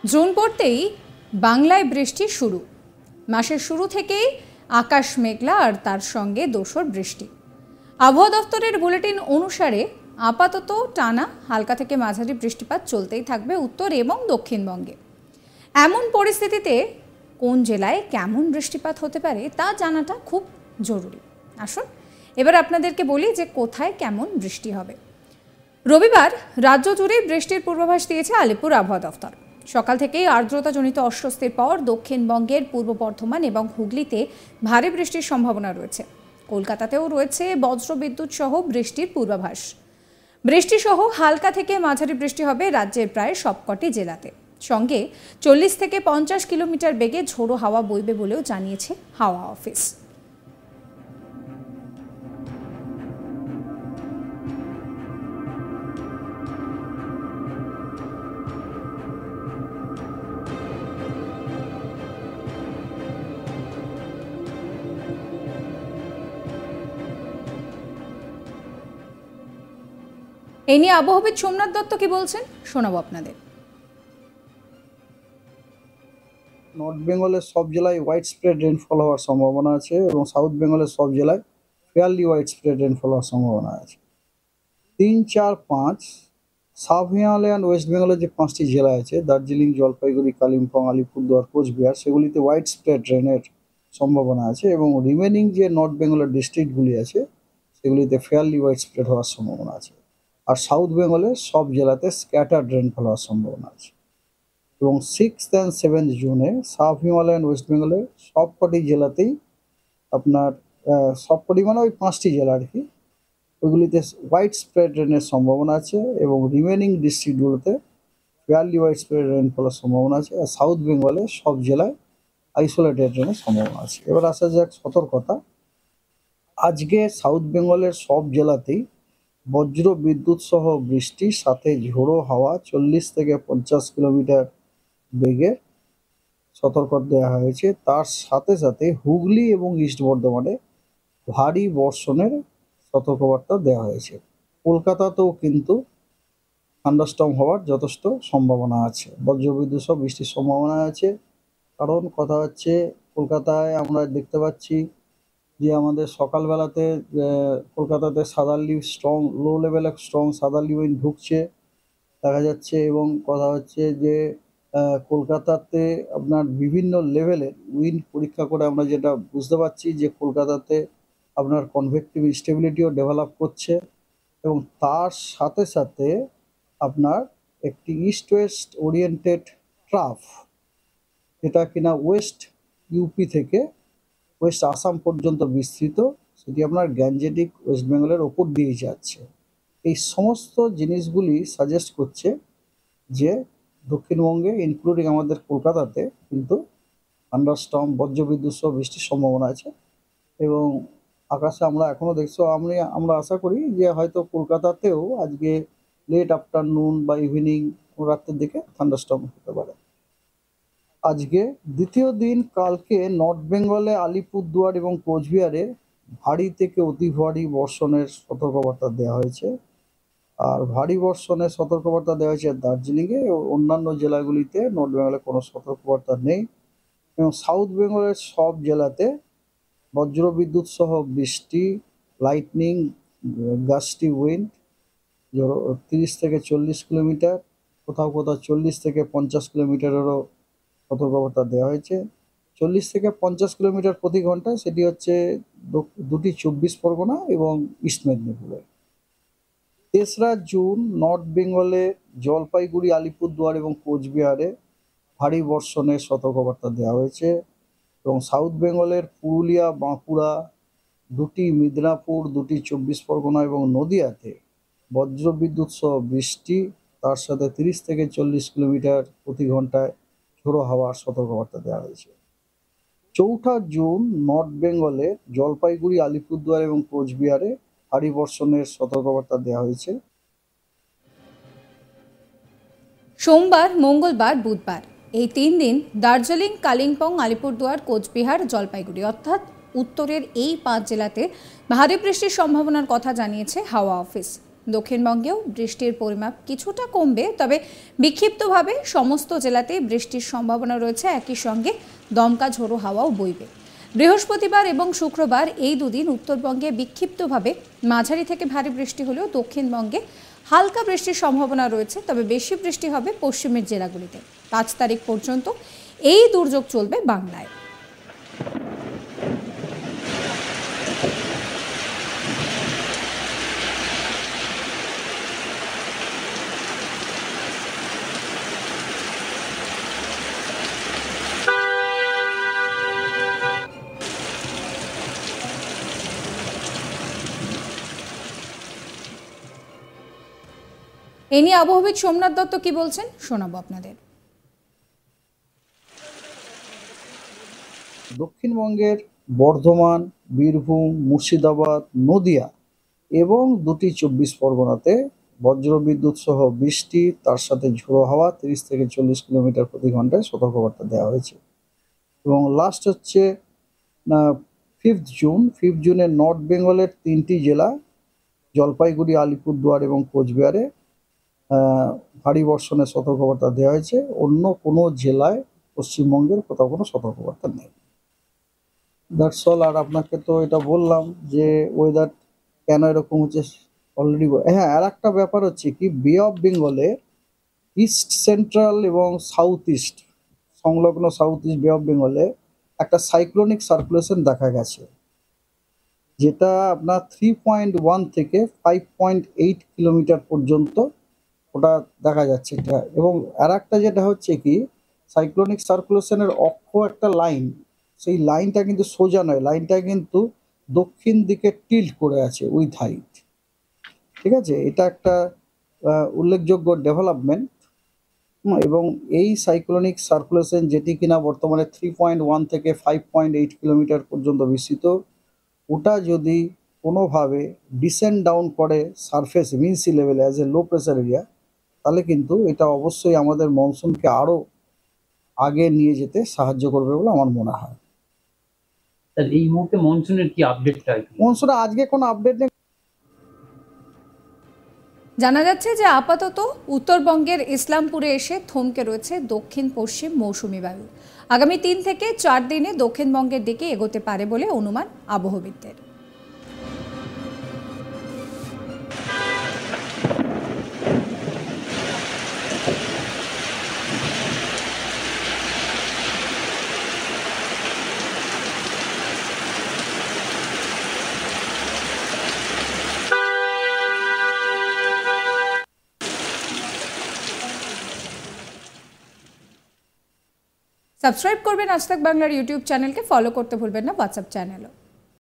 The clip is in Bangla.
জুন পড়তেই বাংলায় বৃষ্টি শুরু। মাসের শুরু থেকেই আকাশ মেঘলা আর তার সঙ্গে দোসর বৃষ্টি। আবহাওয়া দফতরের বুলেটিন অনুসারে আপাতত টানা হালকা থেকে মাঝারি বৃষ্টিপাত চলতেই থাকবে উত্তর এবং দক্ষিণবঙ্গে। এমন পরিস্থিতিতে কোন জেলায় কেমন বৃষ্টিপাত হতে পারে তা জানাটা খুব জরুরি। আসুন এবার আপনাদেরকে বলি যে কোথায় কেমন বৃষ্টি হবে। রবিবার রাজ্য জুড়ে বৃষ্টির পূর্বাভাস দিয়েছে আলিপুর আবহাওয়া দফতর। সকাল থেকেই আর্দ্রতাজনিত অস্বস্তির পর দক্ষিণবঙ্গের পূর্ব বর্ধমান এবং হুগলিতে ভারী বৃষ্টির সম্ভাবনা রয়েছে। কলকাতাতেও রয়েছে বজ্রবিদ্যুৎ সহ বৃষ্টির পূর্বাভাস। বৃষ্টি সহ হালকা থেকে মাঝারি বৃষ্টি হবে রাজ্যের প্রায় সবকটি জেলাতে। সঙ্গে 40 থেকে 50 কিলোমিটার বেগে ঝোড়ো হাওয়া বইবে বলেও জানিয়েছে হাওয়া অফিস। এই নিয়ে আবহাওয়াবিদ সোমনাথ দত্ত কি বলছেন শোনাবো আপনাদের। নর্থ বেঙ্গলের সব জেলায় ওয়াইড স্প্রেড রেনফল হওয়ার সম্ভাবনা আছে এবং সাউথ বেঙ্গলের সব জেলায় ফেয়ারলি ওয়াইড স্প্রেড রেনফল হওয়ার সম্ভাবনা আছে। 3, 4, 5 সাব হিমালয়ান ওয়েস্ট বেঙ্গলের যে 5টি জেলা আছে দার্জিলিং, জলপাইগুড়ি, কালিম্পং, আলিপুরদুয়ার, কোচবিহার সেগুলিতে ওয়াইড স্প্রেড রেনের সম্ভাবনা আছে এবং রিমেনিং যে নর্থ বেঙ্গলের ডিস্ট্রিক্টগুলি আছে সেগুলিতে ফেয়ারলি ওয়াইড স্প্রেড হওয়ার সম্ভাবনা আছে। আর সাউথ বেঙ্গলের সব জেলাতে স্ক্যাটার্ড রেনফল হওয়ার সম্ভাবনা আছে। এবং 6th and 7th জুনে সাব হিমালয়ান ওয়েস্ট বেঙ্গলের সবকটি জেলাতেই আপনার সবকটি মানে ওই 5টি জেলা আর কি, ওইগুলিতে ওয়াইড স্প্রেড রেনের সম্ভাবনা আছে এবং রিমেনিং ডিস্ট্রিক্টগুলোতে ফেয়ারলি ওয়াইড স্প্রেড রেনফলের সম্ভাবনা আছে। আর সাউথ বেঙ্গলে সব জেলায় আইসোলেটেড রেনের সম্ভাবনা আছে। এবার আসা যাক সতর্কতা। আজকে সাউথ বেঙ্গলের সব জেলাতেই বজ্র বিদ্যুৎ সহ বৃষ্টির সাথে ঝোড়ো হাওয়া 40 থেকে 50 কিলোমিটার বেগে সতর্ক দেওয়া হয়েছে। তার সাথে সাথে হুগলি এবং ইস্ট বর্ধমানে ভারী বর্ষণের সতর্কবার্তা দেওয়া হয়েছে। কলকাতাতেও কিন্তু থান্ডারস্টর্ম হওয়ার যথেষ্ট সম্ভাবনা আছে, বজ্রবিদ্যুৎ সহ বৃষ্টির সম্ভাবনা আছে। কারণ কথা হচ্ছে কলকাতায় আমরা দেখতে পাচ্ছি যে আমাদের সকালবেলাতে কলকাতাতে সাদারলি স্ট্রং লো লেভেলে স্ট্রং সাদারলি উইন্ড ঢুকছে দেখা যাচ্ছে এবং কথা হচ্ছে যে কলকাতাতে আপনার বিভিন্ন লেভেলের উইন্ড পরীক্ষা করে আমরা যেটা বুঝতে পারছি যে কলকাতাতে আপনার কনভেক্টিভ স্টেবিলিটিও ডেভেলপ করছে এবং তার সাথে সাথে আপনার একটি ইস্ট ওয়েস্ট ওরিয়েন্টেড ট্রাফ যেটা কিনা ওয়েস্ট ইউপি থেকে ওয়েস্ট আসাম পর্যন্ত বিস্তৃত, সেটি আপনার গ্যাঞ্জেটিক ওয়েস্ট বেঙ্গলের ওপর দিয়ে যাচ্ছে। এই সমস্ত জিনিসগুলি সাজেস্ট করছে যে দক্ষিণবঙ্গে ইনক্লুডিং আমাদের কলকাতাতে কিন্তু থান্ডারস্টর্ম বজ্রবিদ্যুৎ সহ বৃষ্টির সম্ভাবনা আছে এবং আকাশে আমরা এখনও দেখছো আমরা আশা করি যে হয়তো কলকাতাতেও আজকে লেট আফটারনুন বা ইভিনিং রাতের দিকে থান্ডারস্টর্ম হতে পারে। আজকে দ্বিতীয় দিন কালকে নর্থ বেঙ্গলে আলিপুরদুয়ার এবং কোচবিহারে ভারী থেকে অতি ভারী বর্ষণের সতর্কবার্তা দেওয়া হয়েছে। আর ভারী বর্ষণের সতর্কবার্তা দেওয়া হয়েছে দার্জিলিংয়ে, অন্যান্য জেলাগুলিতে নর্থ বেঙ্গলে কোনো সতর্কবার্তা নেই এবং সাউথ বেঙ্গলের সব জেলাতে বজ্রবিদ্যুৎ সহ বৃষ্টি, লাইটনিং, গাস্টি উইন্ড 30 থেকে 40 কিলোমিটার, কোথাও কোথাও 40 থেকে 50 কিলোমিটারেরও সতর্কবার্তা দেওয়া হয়েছে। 40 থেকে 50 কিলোমিটার প্রতি ঘন্টায়, সেটি হচ্ছে দুটি 24 পরগনা এবং ইস্ট মেদিনীপুরে। 3রা জুন নর্থ বেঙ্গলে জলপাইগুড়ি, আলিপুরদুয়ার এবং কোচবিহারে ভারী বর্ষণের সতর্কবার্তা দেওয়া হয়েছে এবং সাউথ বেঙ্গলের পুরুলিয়া, বাঁকুড়া, দুটি মিদনাপুর, দুটি 24 পরগনা এবং নদিয়াতে বজ্রবিদ্যুৎ সহ বৃষ্টি, তার সাথে 30 থেকে 40 কিলোমিটার প্রতি ঘন্টায় ঝোড়ো হাওয়ার সতর্কবার্তা দেওয়া হয়েছে। 4ঠা জুন নর্থ বেঙ্গলে জলপাইগুড়ি, আলিপুরদুয়ার এবং কোচবিহারে ভারী বর্ষণের সতর্কবার্তা দেওয়া হয়েছে। সোমবার, মঙ্গলবার, বুধবার এই 3 দিন দার্জিলিং, কালিম্পং, আলিপুরদুয়ার, কোচবিহার, জলপাইগুড়ি অর্থাৎ উত্তরের এই 5 জেলাতে ভারী বৃষ্টির সম্ভাবনার কথা জানিয়েছে হাওয়া অফিস। দক্ষিণবঙ্গেও বৃষ্টির পরিমাপ কিছুটা কমবে, তবে বিক্ষিপ্তভাবে সমস্ত জেলাতেই বৃষ্টির সম্ভাবনা রয়েছে। একই সঙ্গে দমকা ঝোড়ো হাওয়াও বইবে। বৃহস্পতিবার এবং শুক্রবার এই দুদিন উত্তরবঙ্গে বিক্ষিপ্তভাবে মাঝারি থেকে ভারী বৃষ্টি হলেও দক্ষিণবঙ্গে হালকা বৃষ্টির সম্ভাবনা রয়েছে, তবে বেশি বৃষ্টি হবে পশ্চিমের জেলাগুলিতে। 5 তারিখ পর্যন্ত এই দুর্যোগ চলবে বাংলায়। এ নিয়ে আবহাওয়াবিদ সোমনাথ দত্ত কি বলছেন শোনাবো আপনাদের। দক্ষিণবঙ্গের বর্ধমান, বীরভূম, মুর্শিদাবাদ, নদিয়া এবং 2টি 24 পরগনাতে বজ্রবিদ্যুৎ সহ বৃষ্টি, তার সাথে ঝোড়ো হাওয়া 30 থেকে 40 কিলোমিটার প্রতি ঘন্টায় সতর্কবার্তা দেওয়া হয়েছে। এবং লাস্ট হচ্ছে 5 জুনে নর্থ বেঙ্গলের 3টি জেলা জলপাইগুড়ি, আলিপুরদুয়ার এবং কোচবিহারে ভারী বর্ষণের সতর্কবার্তা দেওয়া হয়েছে। অন্য কোনো জেলায় পশ্চিমবঙ্গের কোথাও কোনো সতর্কবার্তা নেই। That's all. আর আপনাকে তো এটা বললাম যে ওয়েদার কেন এরকম হচ্ছে অলরেডি। হ্যাঁ, আর একটা ব্যাপার হচ্ছে কি, বে অফ বেঙ্গলে ইস্ট সেন্ট্রাল এবং সাউথ ইস্ট সংলগ্ন সাউথ ইস্ট বে অফ বেঙ্গলে একটা সাইক্লোনিক সার্কুলেশন দেখা গেছে, যেটা আপনার 3.1 থেকে 5.8 কিলোমিটার পর্যন্ত ওটা দেখা যাচ্ছে এটা। এবং আর একটা যেটা হচ্ছে কি, সাইক্লোনিক সার্কুলেশনের অক্ষ একটা লাইন, সেই লাইনটা কিন্তু সোজা নয়, লাইনটা কিন্তু দক্ষিণ দিকে টিল্ট করে আছে উইথ হাইট। ঠিক আছে, এটা একটা উল্লেখযোগ্য ডেভেলপমেন্ট। এবং এই সাইক্লোনিক সার্কুলেশন, যেটি কিনা বর্তমানে 3.1 থেকে 5.8 কিলোমিটার পর্যন্ত বিস্তৃত, ওটা যদি কোনোভাবে ডিসেন্ড ডাউন করে সারফেস মিন সি লেভেলে as a low pressure area, তাহলে কিন্তু এটা অবশ্যই আমাদের মনসুনকে আরও আগে নিয়ে যেতে সাহায্য করবে বলে আমার মনে হয়। এই মুহূর্তে মনসুনের কি আপডেট? মনসুনের আজকে কোনো আপডেট নেই। জানা যাচ্ছে যে আপাতত উত্তরবঙ্গের ইসলামপুরে এসে থমকে রয়েছে দক্ষিণ পশ্চিম মৌসুমি বায়ু। আগামী 3 থেকে 4 দিনে দক্ষিণবঙ্গের দিকে এগোতে পারে বলে অনুমান আবহাওয়াবিদদের। সাবস্ক্রাইব করবেন আজ তাক বাংলার ইউটিউব চ্যানেলকে, ফলো করতে ভুলবেন না হোয়াটসঅ্যাপ চ্যানেলও।